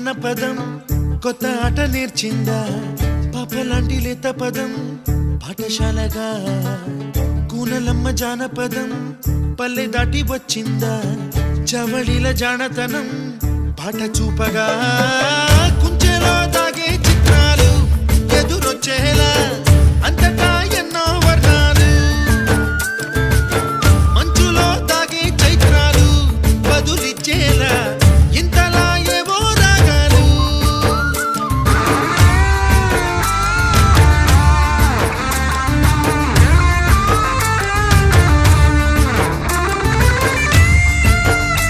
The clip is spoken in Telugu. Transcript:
అన్న పదం కొత్త ఆట నేర్చిందా పాపలాంటి లేత పదం పాఠశాలగా కూనలమ్మ జానపదం పల్లె దాటి వచ్చిందా చవళిల జానతనం పాట చూపగా కుంచెలో దాగే చిత్రాలు ఎదురొచ్చేలా అంతటా